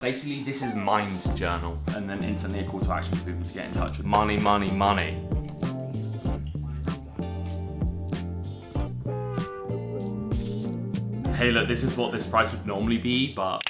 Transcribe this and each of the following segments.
Basically, this is Mind's journal, and then instantly a call to action for people to get in touch with money, money, money. Hey look, this is what this price would normally be, but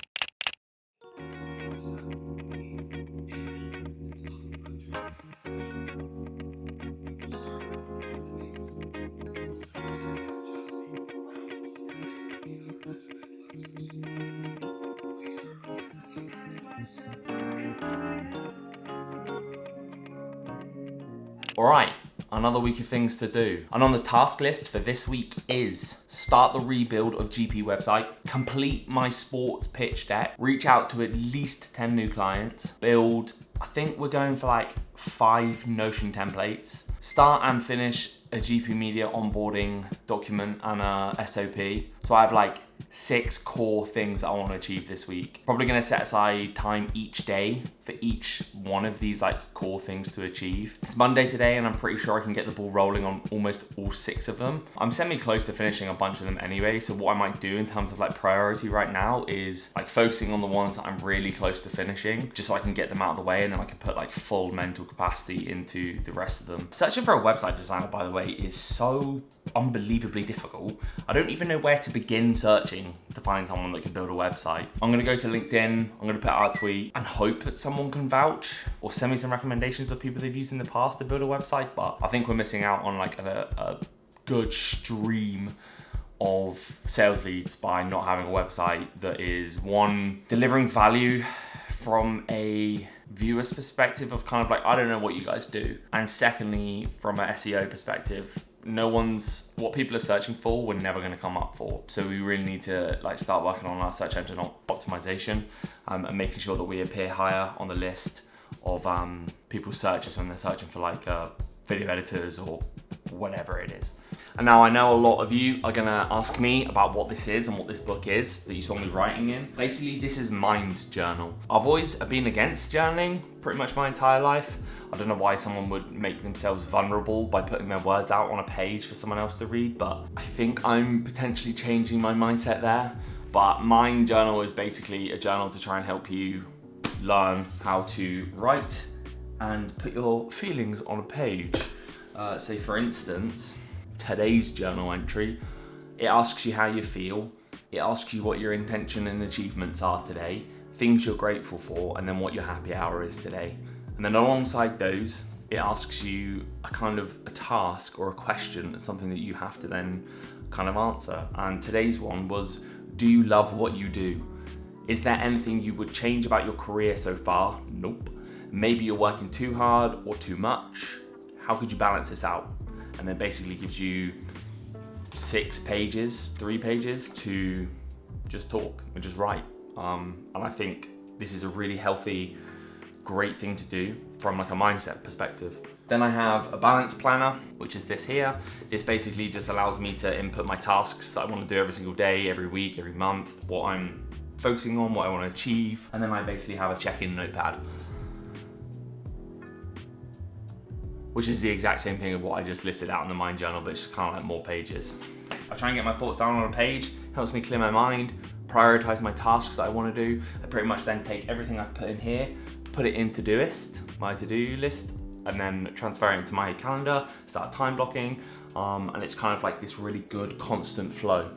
alright, another week of things to do. And on the task list for this week is start the rebuild of GP website, complete my sports pitch deck, reach out to at least 10 new clients, build, I think we're going for like 5 Notion templates, start and finish a GP media onboarding document and a SOP. So I have like 6 core things I want to achieve this week. Probably going to set aside time each day for each one of these like core things to achieve. It's Monday today and I'm pretty sure I can get the ball rolling on almost all 6 of them. I'm semi-close to finishing a bunch of them anyway, so what I might do in terms of like priority right now is like focusing on the ones that I'm really close to finishing, just so I can get them out of the way and then I can put like full mental capacity into the rest of them. Searching for a website designer, by the way, is so unbelievably difficult. I don't even know where to begin searching to find someone that can build a website. I'm gonna go to LinkedIn, I'm gonna put out a tweet and hope that someone can vouch or send me some recommendations of people they've used in the past to build a website, but I think we're missing out on like a good stream of sales leads by not having a website that is, one, delivering value from a viewer's perspective of kind of like, I don't know what you guys do, and secondly, from an SEO perspective, what people are searching for, we're never going to come up for. So we really need to like start working on our search engine optimization and making sure that we appear higher on the list of people's searches when they're searching for like video editors or whatever it is. And now I know a lot of you are gonna ask me about what this is and what this book is that you saw me writing in. Basically, this is Mind's journal. I've always been against journaling pretty much my entire life. I don't know why someone would make themselves vulnerable by putting their words out on a page for someone else to read, but I think I'm potentially changing my mindset there. But Mind journal is basically a journal to try and help you learn how to write and put your feelings on a page. Say for instance, today's journal entry, it asks you how you feel, it asks you what your intention and achievements are today, things you're grateful for, and then what your happy hour is today. And then alongside those, it asks you a task or a question, something that you have to then kind of answer. And today's one was, do you love what you do? Is there anything you would change about your career so far? Nope. Maybe you're working too hard or too much. How could you balance this out? And then basically gives you 3 pages to just talk and just write. And I think this is a really healthy, great thing to do from like a mindset perspective. Then I have a balance planner, which is this here. This basically just allows me to input my tasks that I want to do every single day, every week, every month, what I'm focusing on, what I want to achieve. And then I basically have a check-in notepad, which is the exact same thing of what I just listed out in the Mind journal, but it's just kind of like more pages. I try and get my thoughts down on a page, helps me clear my mind, prioritize my tasks that I want to do. I pretty much then take everything I've put in here, put it in Todoist, my to-do list, and then transfer it into my calendar, start time blocking, and it's kind of like this really good constant flow.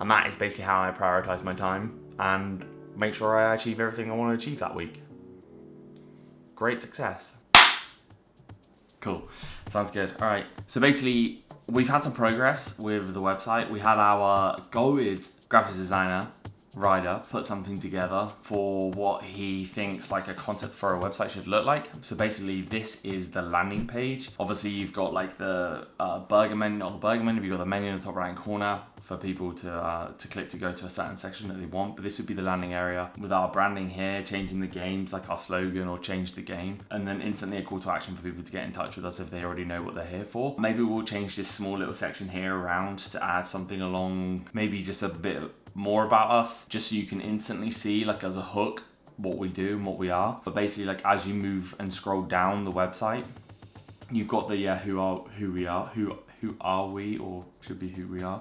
And that is basically how I prioritize my time and make sure I achieve everything I want to achieve that week. Great success. Cool, sounds good. All right, so basically we've had some progress with the website. We had our GOAT graphics designer, Ryder, put something together for what he thinks like a concept for a website should look like. So basically this is the landing page. Obviously you've got like the burger menu, you've got the menu in the top right hand corner for people to click to go to a certain section that they want, but this would be the landing area with our branding here, changing the games like our slogan or change the game, and then instantly a call to action for people to get in touch with us if they already know what they're here for. Maybe we'll change this small little section here around to add something along, maybe just a bit more about us, just so you can instantly see like as a hook what we do and what we are. But basically like as you move and scroll down the website, you've got the who are we, or should be who we are.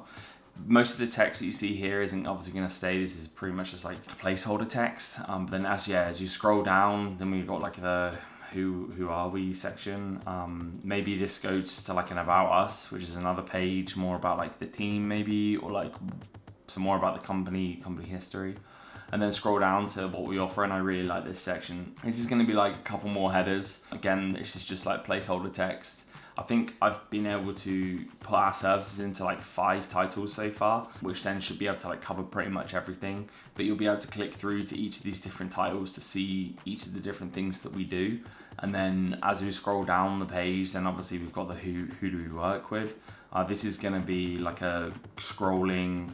Most of the text that you see here isn't obviously going to stay. This is pretty much just like placeholder text. But then as you scroll down, then we've got like the who are we section. Maybe this goes to like an about us, which is another page more about like the team maybe, or like some more about the company history. And then scroll down to what we offer, and I really like this section. This is going to be like a couple more headers. Again, this is just like placeholder text. I think I've been able to put our services into like 5 titles so far, which then should be able to like cover pretty much everything. But you'll be able to click through to each of these different titles to see each of the different things that we do. And then as we scroll down the page, then obviously we've got the who do we work with. This is going to be like a scrolling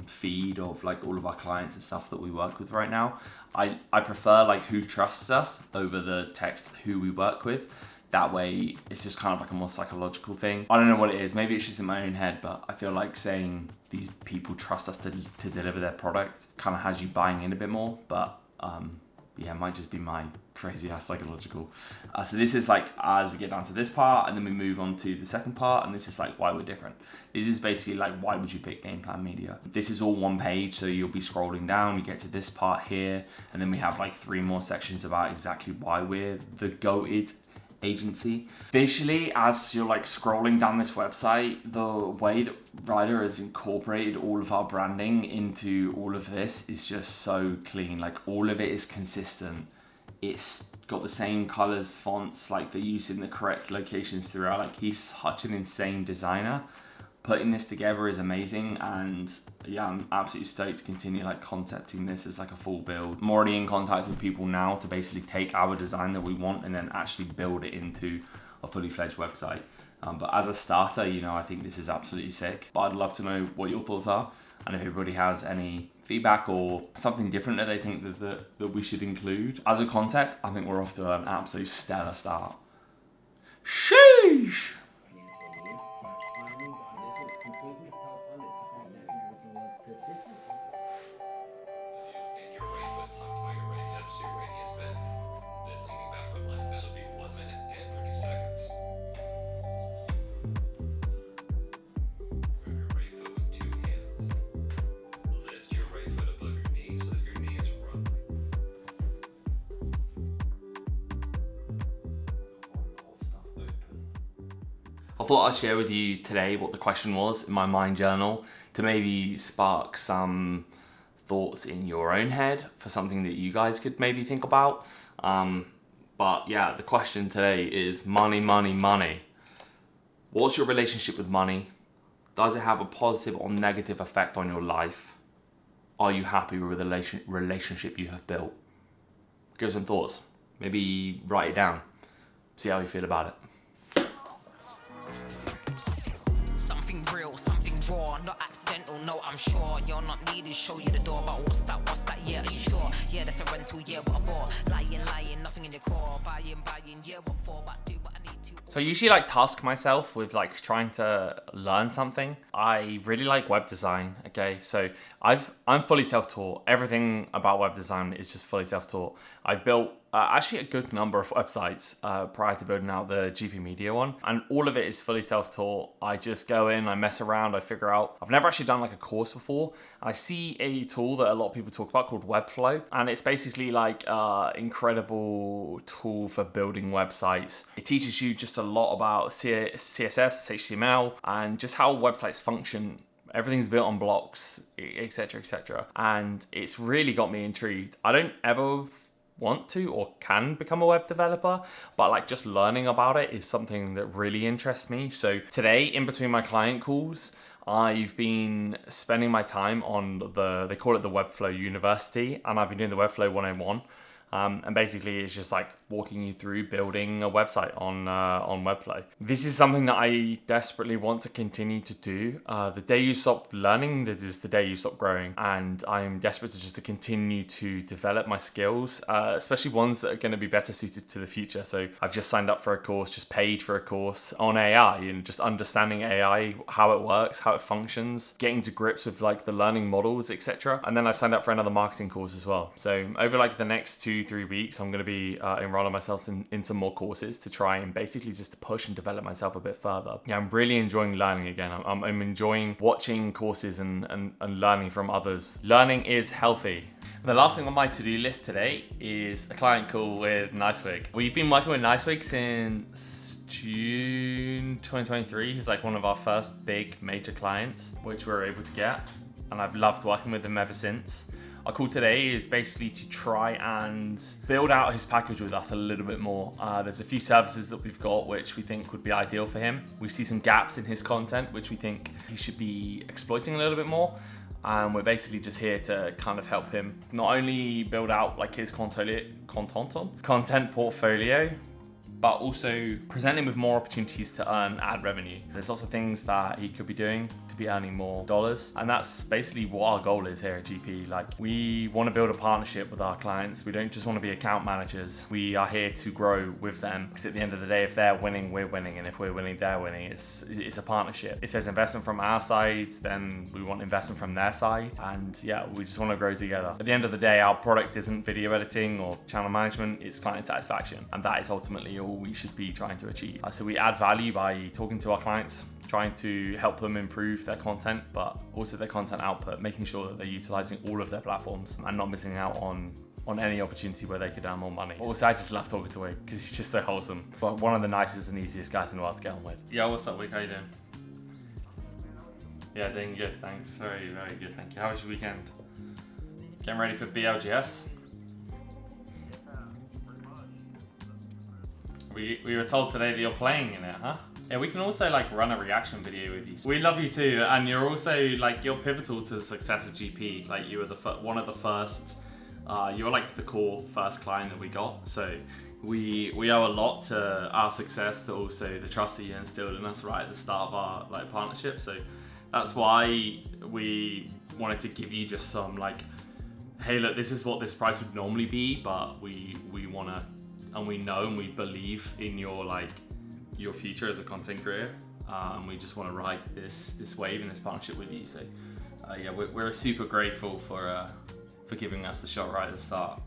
feed of like all of our clients and stuff that we work with right now. I prefer like who trusts us over the text who we work with. That way, it's just kind of like a more psychological thing. I don't know what it is. Maybe it's just in my own head, but I feel like saying these people trust us to deliver their product kind of has you buying in a bit more. But yeah, it might just be my crazy ass psychological. So this is like as we get down to this part, and then we move on to the second part, and this is like why we're different. This is basically like why would you pick Game Plan Media? This is all one page, so you'll be scrolling down, you get to this part here, and then we have like 3 more sections about exactly why we're the GOATed agency. Visually, as you're like scrolling down this website, the way that Ryder has incorporated all of our branding into all of this is just so clean. Like all of it is consistent. It's got the same colors, fonts, like they're used in the correct locations throughout. Like he's such an insane designer. Putting this together is amazing, and yeah, I'm absolutely stoked to continue like concepting this as like a full build. I'm already in contact with people now to basically take our design that we want and then actually build it into a fully fledged website. But as a starter, you know, I think this is absolutely sick. But I'd love to know what your thoughts are, and if everybody has any feedback or something different that they think that we should include. As a concept, I think we're off to an absolute stellar start. Sheesh! I thought I'd share with you today what the question was in my mind journal to maybe spark some thoughts in your own head for something that you guys could maybe think about. But yeah, the question today is money, money, money. What's your relationship with money? Does it have a positive or negative effect on your life? Are you happy with the relationship you have built? Give some thoughts. Maybe write it down. See how you feel about it. Something real, something raw, not accidental, no, I'm sure you're not needed, show you the door, but what's that, yeah, are you sure? Yeah, that's a rental, yeah, what a bore, lying, nothing in your core, buying, yeah, what for, but do what I need to. So I usually like task myself with like trying to learn something. I really like web design, okay? So I'm fully self-taught. Everything about web design is just fully self-taught. I've built actually a good number of websites prior to building out the GP Media one, and all of it is fully self-taught. I just go in, I mess around, I figure out. I've never actually done like a course before. I see a tool that a lot of people talk about called Webflow, and it's basically like an incredible tool for building websites. It teaches you just a lot about CSS, HTML, and just how websites function. Everything's built on blocks, etc., etc. And it's really got me intrigued. I don't ever want to or can become a web developer, but like just learning about it is something that really interests me. So today, in between my client calls, I've been spending my time on they call it the Webflow University, and I've been doing the Webflow 101. And basically it's just like walking you through building a website on Webflow. This is something that I desperately want to continue to do. The day you stop learning, that is the day you stop growing. And I'm desperate to continue to develop my skills, especially ones that are going to be better suited to the future. So I've just signed up for a course, just paid for a course on AI and just understanding AI, how it works, how it functions, getting to grips with like the learning models, etc. And then I've signed up for another marketing course as well. So over like the next 2 2-3 weeks, I'm going to be enrolling myself in some more courses to try and basically just to push and develop myself a bit further. Yeah, I'm really enjoying learning again. I'm enjoying watching courses and learning from others. Learning is healthy. And the last thing on my to-do list today is a client call with Nicewig. We've been working with Nicewig since June 2023. He's like one of our first big major clients, which we were able to get. And I've loved working with him ever since. Our call today is basically to try and build out his package with us a little bit more. There's a few services that we've got which we think would be ideal for him. We see some gaps in his content which we think he should be exploiting a little bit more. And we're basically just here to kind of help him not only build out like his content portfolio, but also present him with more opportunities to earn ad revenue. There's lots of things that he could be doing to be earning more dollars. And that's basically what our goal is here at GP. Like, we want to build a partnership with our clients. We don't just want to be account managers. We are here to grow with them, because at the end of the day, if they're winning, we're winning. And if we're winning, they're winning. It's a partnership. If there's investment from our side, then we want investment from their side. And yeah, we just want to grow together. At the end of the day, our product isn't video editing or channel management, it's client satisfaction. And that is ultimately all we should be trying to achieve. So we add value by talking to our clients, trying to help them improve their content, but also their content output, making sure that they're utilizing all of their platforms and not missing out on any opportunity where they could earn more money. Also, I just love talking to Wig because he's just so wholesome. But one of the nicest and easiest guys in the world to get on with. Yeah, what's up, Wig? How you doing? Yeah, doing good, thanks. Very, very good, thank you. How was your weekend? Getting ready for BLGS? We were told today that you're playing in it, huh? Yeah, we can also like run a reaction video with you. We love you too, and you're also like, you're pivotal to the success of GP. Like, you were one of the first, you were like the core first client that we got. So we owe a lot to our success, to also the trust that you instilled in us right at the start of our like partnership. So that's why we wanted to give you just some like, hey, look, this is what this price would normally be, but we want to, and we know and we believe in your future as a content creator, and we just want to ride this wave and this partnership with you. So yeah, we're super grateful for giving us the shot right at the start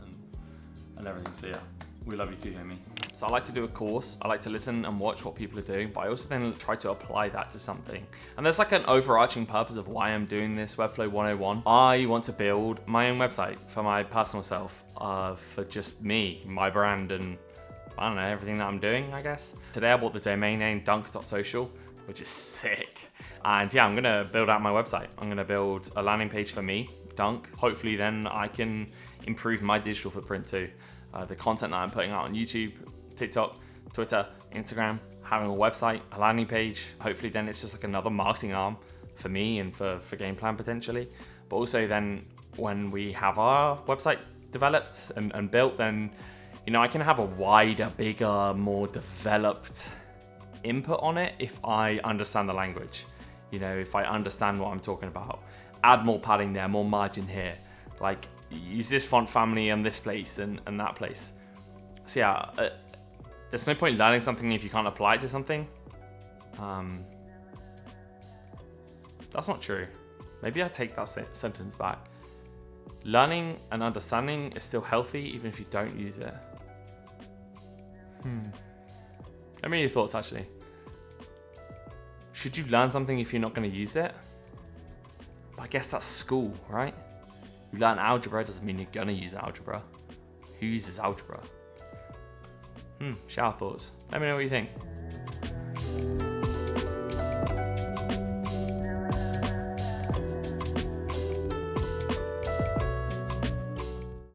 and everything. So yeah, we love you too, homie. So I like to do a course. I like to listen and watch what people are doing, but I also then try to apply that to something. And there's like an overarching purpose of why I'm doing this Webflow 101. I want to build my own website for my personal self, for just me, my brand, and I don't know, everything that I'm doing, I guess. Today I bought the domain name DUNC.social, which is sick. And yeah, I'm gonna build out my website. I'm gonna build a landing page for me, DUNC. Hopefully then I can improve my digital footprint too. The content that I'm putting out on YouTube, TikTok, Twitter, Instagram, having a website, a landing page. Hopefully then it's just like another marketing arm for me and for Game Plan potentially. But also then when we have our website developed and built, then you know, I can have a wider, bigger, more developed input on it if I understand the language. You know, if I understand what I'm talking about. Add more padding there, more margin here. Like, use this font family on this place and that place. So yeah, there's no point learning something if you can't apply it to something. That's not true. Maybe I take that sentence back. Learning and understanding is still healthy even if you don't use it. Let me know your thoughts actually. Should you learn something if you're not going to use it? But I guess that's school, right? You learn algebra doesn't mean you're going to use algebra. Who uses algebra? Share our thoughts. Let me know what you think.